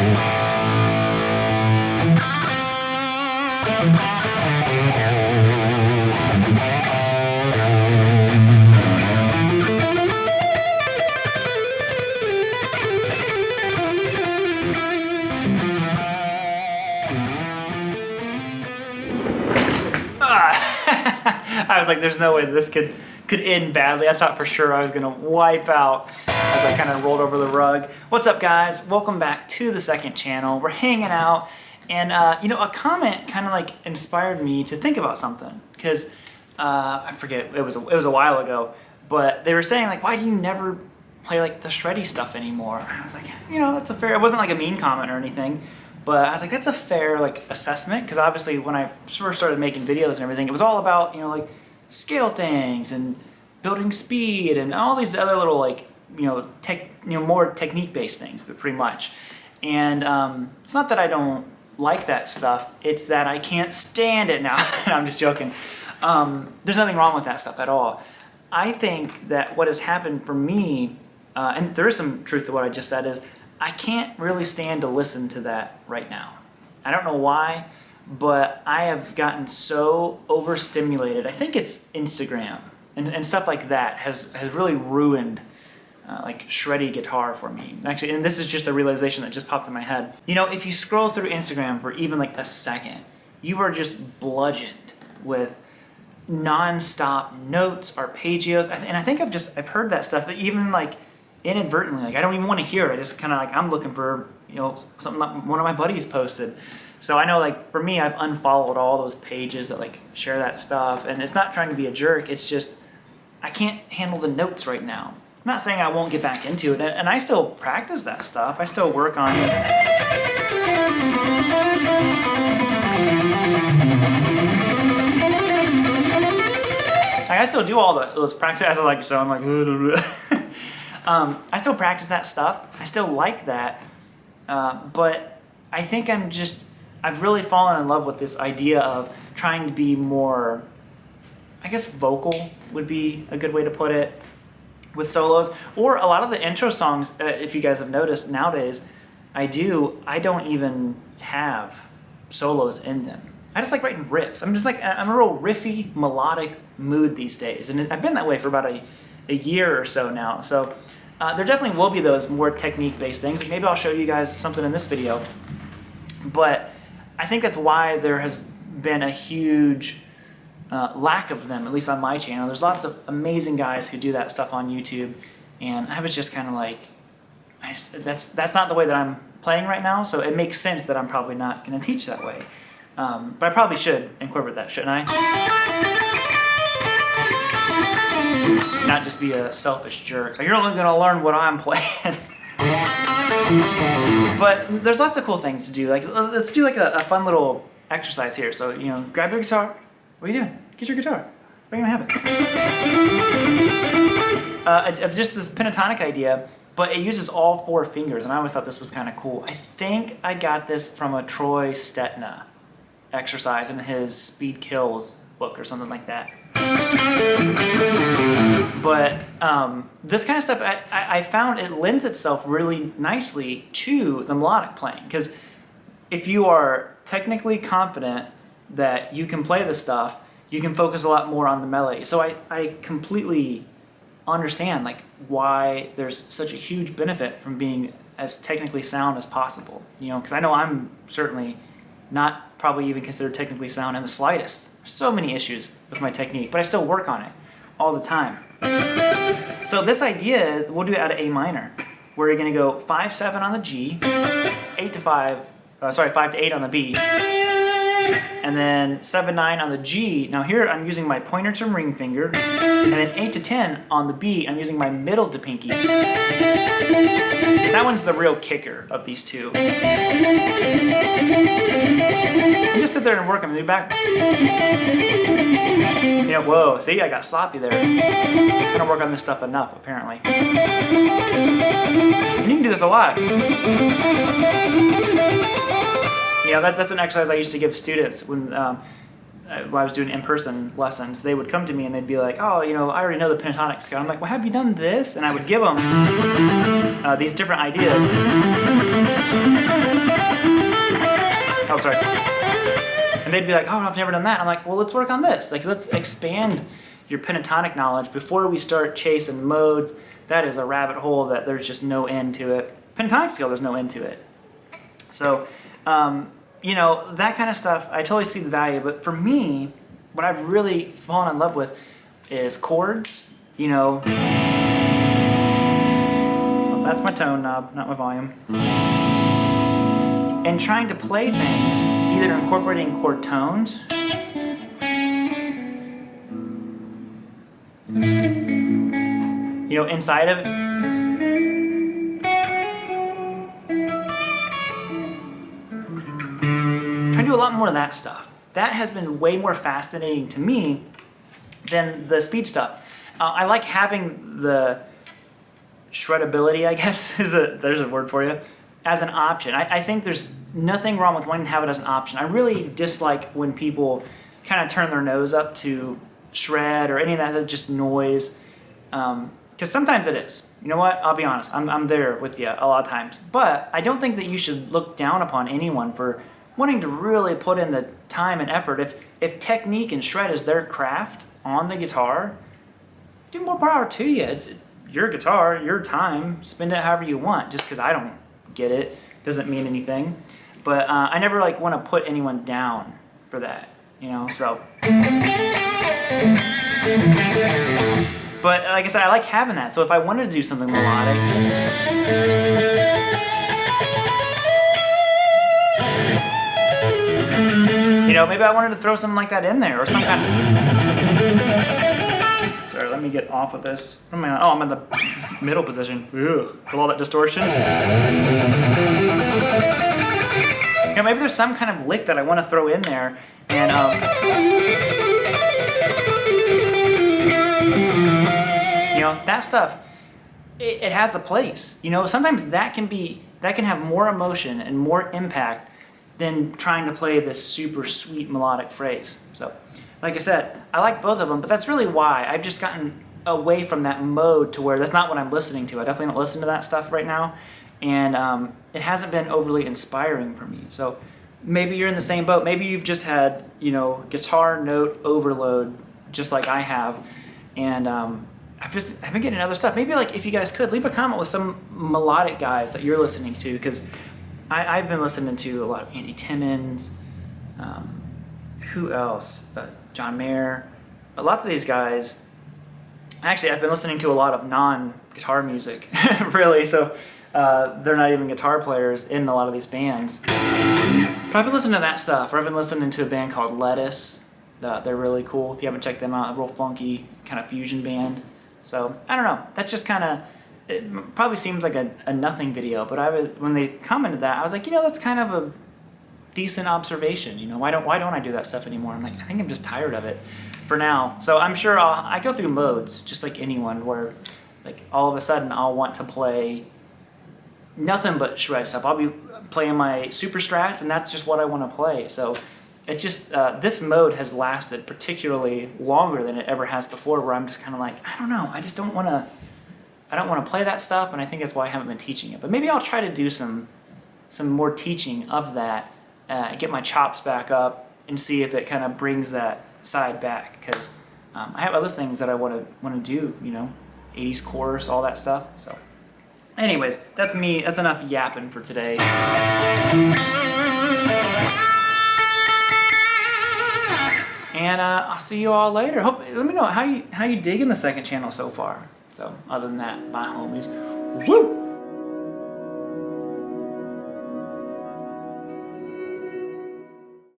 I was like, there's no way this could end badly. I thought for sure I was gonna wipe out as I kind of rolled over the rug. What's up, guys? Welcome back to the second channel. We're hanging out, and you know, a comment kind of like inspired me to think about something, because I forget, it was a while ago, but they were saying like, why do you never play like the shreddy stuff anymore? And I was like, you know, that's a fair. It wasn't like a mean comment or anything. But I was like, that's a fair like assessment, because obviously when I first started making videos and everything, it was all about, you know, like scale things and building speed and all these other little like, you know, more technique-based things, but pretty much. And it's not that I don't like that stuff; it's that I can't stand it now. I'm just joking. There's nothing wrong with that stuff at all. I think that what has happened for me, and there is some truth to what I just said, is I can't really stand to listen to that right now. I don't know why, but I have gotten so overstimulated. I think it's Instagram and stuff like that has really ruined like shreddy guitar for me. Actually, and this is just a realization that just popped in my head. You know, if you scroll through Instagram for even like a second, you are just bludgeoned with non-stop notes, arpeggios, and I think I've heard that stuff, but even like inadvertently, like I don't even want to hear it. I just kind of like, I'm looking for, you know, something that one of my buddies posted. So I know, like, for me, I've unfollowed all those pages that like share that stuff, and it's not trying to be a jerk. It's just I can't handle the notes right now. I'm not saying I won't get back into it, and I still practice that stuff. I still work on it. Like, I still do all those practice as I like, so I'm like. I still practice that stuff. I still like that, but I think I've really fallen in love with this idea of trying to be more, I guess vocal would be a good way to put it, with solos. Or a lot of the intro songs, if you guys have noticed nowadays, I don't even have solos in them. I just like writing riffs. I'm a real riffy, melodic mood these days, and I've been that way for about a year or so now. So there definitely will be those more technique-based things. Maybe I'll show you guys something in this video. But I think that's why there has been a huge lack of them, at least on my channel. There's lots of amazing guys who do that stuff on YouTube, and I was just kind of like, that's not the way that I'm playing right now, so it makes sense that I'm probably not going to teach that way. But I probably should incorporate that, shouldn't I? Not just be a selfish jerk. You're only gonna learn what I'm playing. But there's lots of cool things to do. Like, let's do like a fun little exercise here. So, you know, grab your guitar. What are you doing? Get your guitar. Where are you gonna have it? It's just this pentatonic idea, but it uses all 4 fingers, and I always thought this was kind of cool. I think I got this from a Troy Stetna exercise in his Speed Kills book or something like that. But this kind of stuff, I found it lends itself really nicely to the melodic playing, because if you are technically confident that you can play this stuff, you can focus a lot more on the melody. So I completely understand like why there's such a huge benefit from being as technically sound as possible. You know, because I know I'm certainly not probably even considered technically sound in the slightest. So many issues with my technique, but I still work on it all the time. So this idea, we'll do it out of A minor, where you're going to go 5-7 on the G, 5 to 8 on the B, and then 7-9 on the G. Now here I'm using my pointer to ring finger, and then 8 to 10 on the B, I'm using my middle to pinky. That one's the real kicker of these two. And just sit there and work them. Back. You know, whoa, see, I got sloppy there. I don't work on this stuff enough, apparently. And you can do this a lot. You know, that's an exercise I used to give students when I was doing in-person lessons. They would come to me and they'd be like, oh, you know, I already know the pentatonic scale. I'm like, well, have you done this? And I would give them these different ideas. Oh, sorry. And they'd be like, oh, I've never done that. I'm like, well, let's work on this. Like, let's expand your pentatonic knowledge before we start chasing modes. That is a rabbit hole that there's just no end to it. Pentatonic scale, there's no end to it. So, you know, that kind of stuff, I totally see the value. But for me, what I've really fallen in love with is chords. You know, well, that's my tone knob, not my volume. And trying to play things, either incorporating chord tones, you know, inside of it. Try to do a lot more of that stuff. That has been way more fascinating to me than the speed stuff. I like having the shreddability, I guess, there's a word for you, as an option. I think there's nothing wrong with wanting to have it as an option. I really dislike when people kind of turn their nose up to shred or any of that, just noise. Because sometimes it is. You know what? I'll be honest. I'm there with you a lot of times. But I don't think that you should look down upon anyone for wanting to really put in the time and effort. If technique and shred is their craft on the guitar, do more power to you. It's your guitar, your time. Spend it however you want. Just because I don't get it doesn't mean anything. But I never like want to put anyone down for that. You know, so. But like I said, I like having that. So if I wanted to do something melodic, you know, maybe I wanted to throw something like that in there or some kind of. Sorry, let me get off of this. What am I on? Oh, I'm in the middle position. Ugh, with all that distortion. You know, maybe there's some kind of lick that I want to throw in there, and you know, that stuff, it has a place. You know, sometimes that can have more emotion and more impact than trying to play this super sweet melodic phrase. So, like I said, I like both of them, but that's really why I've just gotten away from that mode to where that's not what I'm listening to. I definitely don't listen to that stuff right now, and it hasn't been overly inspiring for me. So maybe you're in the same boat. Maybe you've just had, you know, guitar note overload just like I have, and I've been getting other stuff. Maybe like if you guys could leave a comment with some melodic guys that you're listening to, because I've been listening to a lot of Andy Timmons, who else? John Mayer, lots of these guys. Actually, I've been listening to a lot of non-guitar music, really. So they're not even guitar players in a lot of these bands. But I've been listening to that stuff. Or I've been listening to a band called Lettuce. They're really cool. If you haven't checked them out, a real funky kind of fusion band. So I don't know. That just kind of, it probably seems like a nothing video, but when they commented that, I was like, you know, that's kind of a decent observation. You know, why don't I do that stuff anymore? I'm like, I think I'm just tired of it for now. So I'm sure I go through modes just like anyone, where like all of a sudden I'll want to play nothing but shred stuff. I'll be playing my super strat, and that's just what I want to play. So it's just this mode has lasted particularly longer than it ever has before, where I'm just kind of like, I don't know, I just don't want to. I don't want to play that stuff, and I think that's why I haven't been teaching it. But maybe I'll try to do some more teaching of that, get my chops back up, and see if it kind of brings that side back. Because I have other things that I want to do, you know, 80s chorus, all that stuff. So, anyways, that's me. That's enough yapping for today. And I'll see you all later. Let me know how you digging the second channel so far. So other than that, bye homies. Woo!